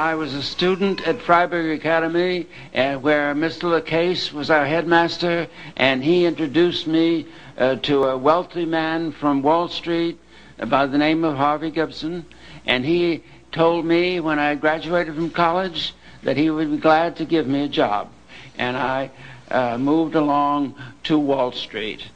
I was a student at Freiburg Academy where Mr. LaCase was our headmaster, and he introduced me to a wealthy man from Wall Street by the name of Harvey Gibson, and he told me when I graduated from college that he would be glad to give me a job. And I moved along to Wall Street,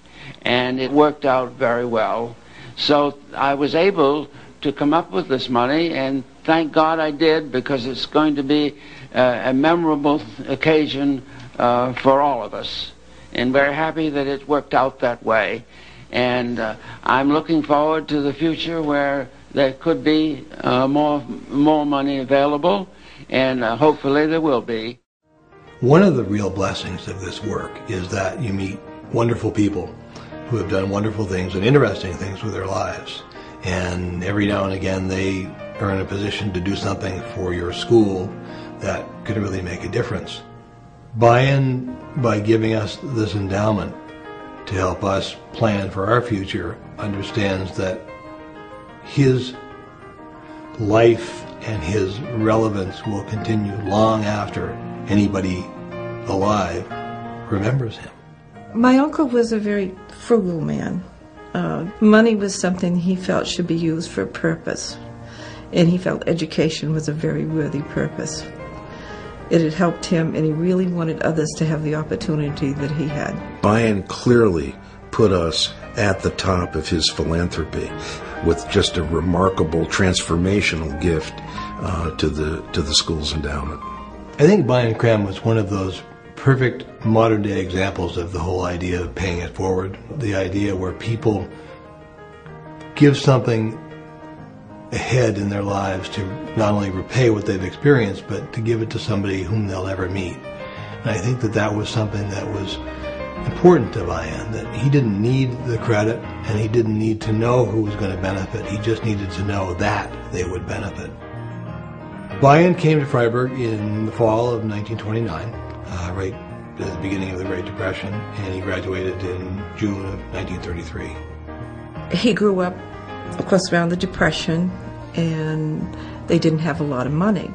and it worked out very well. So I was able to come up with this money, and thank God I did, because it's going to be a memorable occasion for all of us. And very happy that it worked out that way. And I'm looking forward to the future where there could be more money available, and hopefully there will be. One of the real blessings of this work is that you meet wonderful people who have done wonderful things and interesting things with their lives. And every now and again they are in a position to do something for your school that could really make a difference. Bion, by giving us this endowment to help us plan for our future, understands that his life and his relevance will continue long after anybody alive remembers him. My uncle was a very frugal man. Money was something he felt should be used for a purpose, and he felt education was a very worthy purpose. It had helped him, and he really wanted others to have the opportunity that he had. Bion clearly put us at the top of his philanthropy with just a remarkable transformational gift to the school's endowment. I think Bion Cram was one of those perfect modern-day examples of the whole idea of paying it forward, the idea where people give something ahead in their lives to not only repay what they've experienced, but to give it to somebody whom they'll never meet. And I think that that was something that was important to Bion, that he didn't need the credit and he didn't need to know who was going to benefit. He just needed to know that they would benefit. Bion came to Freiburg in the fall of 1929, right at the beginning of the Great Depression, and he graduated in June of 1933. He grew up, of course, around the Depression, and they didn't have a lot of money.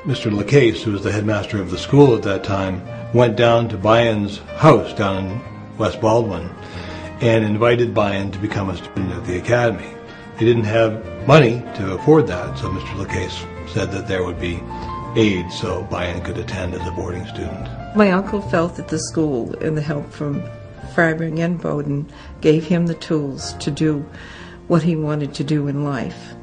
Mr. LaCase, who was the headmaster of the school at that time, went down to Bion's house down in West Baldwin and invited Bion to become a student at the academy. They didn't have money to afford that, so Mr. LaCase said that there would be aid so Bion could attend as a boarding student. My uncle felt that the school and the help from Freiburg and Bowdoin gave him the tools to do what he wanted to do in life.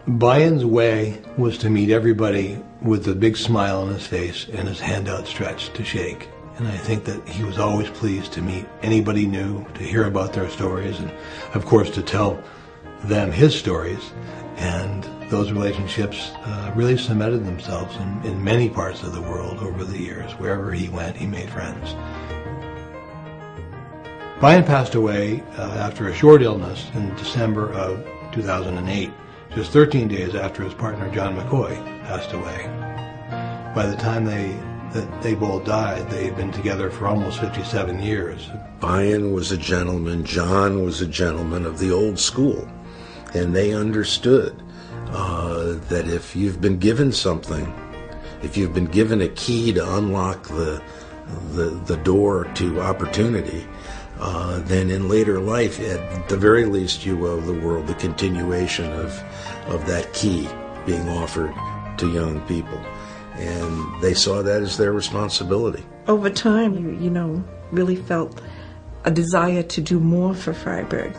Bion's way was to meet everybody with a big smile on his face and his hand outstretched to shake. And I think that he was always pleased to meet anybody new, to hear about their stories, and of course to tell them his stories. And those relationships really cemented themselves in many parts of the world over the years. Wherever he went, he made friends. Bion passed away after a short illness in December of 2008, just 13 days after his partner John McCoy passed away. By the time they both died, they had been together for almost 57 years. Bion was a gentleman, John was a gentleman of the old school, and they understood that if you've been given something, if you've been given a key to unlock the door to opportunity, then in later life, at the very least, you owe the world the continuation of that key being offered to young people. And they saw that as their responsibility. Over time, you really felt a desire to do more for Freiburg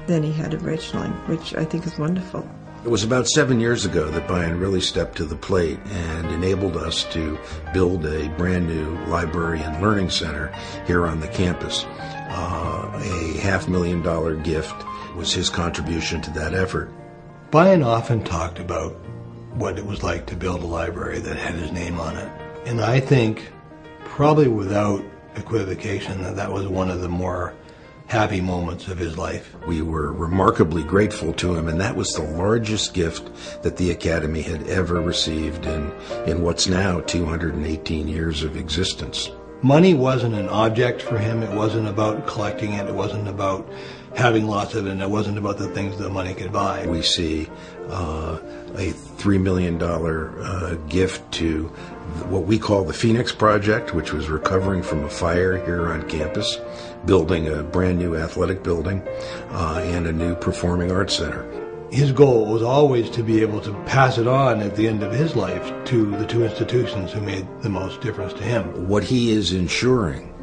than he had originally, which I think is wonderful. It was about 7 years ago that Bion really stepped to the plate and enabled us to build a brand new library and learning center here on the campus. A $500,000 gift was his contribution to that effort. Bion often talked about what it was like to build a library that had his name on it. And I think, probably without equivocation, that was one of the more happy moments of his life. We were remarkably grateful to him, and that was the largest gift that the Academy had ever received in what's now 218 years of existence. Money wasn't an object for him. It wasn't about collecting it. It wasn't about having lots of it, and it wasn't about the things that money could buy. We see a $3 million gift to what we call the Phoenix Project, which was recovering from a fire here on campus, building a brand new athletic building and a new performing arts center. His goal was always to be able to pass it on at the end of his life to the two institutions who made the most difference to him. What he is ensuring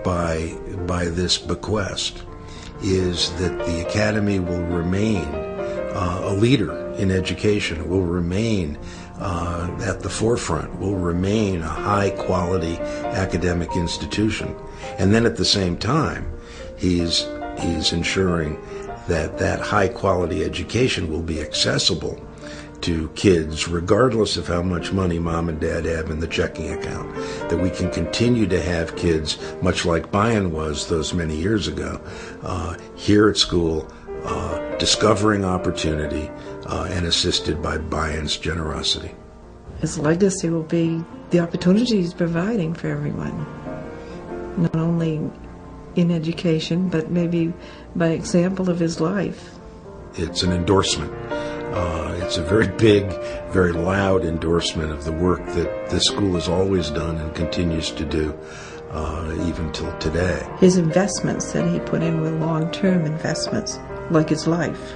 by this bequest is that the Academy will remain a leader in education, will remain at the forefront, will remain a high-quality academic institution. And then at the same time, he's ensuring that high-quality education will be accessible to kids regardless of how much money mom and dad have in the checking account, that we can continue to have kids, much like Bion was those many years ago, here at school, discovering opportunity and assisted by Bion's generosity. His legacy will be the opportunities he's providing for everyone, not only in education, but maybe by example of his life. It's an endorsement. It's a very big, very loud endorsement of the work that this school has always done and continues to do even till today. His investments that he put in were long-term investments, like his life.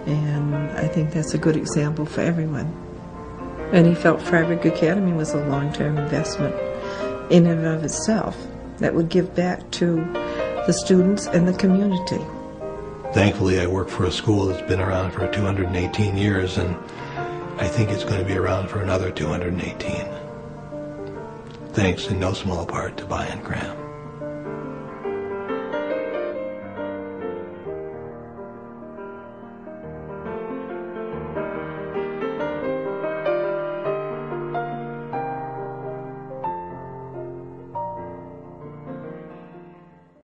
And I think that's a good example for everyone. And he felt Freiburg Academy was a long-term investment in and of itself that would give back to the students and the community. Thankfully, I work for a school that's been around for 218 years, and I think it's going to be around for another 218. Thanks in no small part to Bion Cram.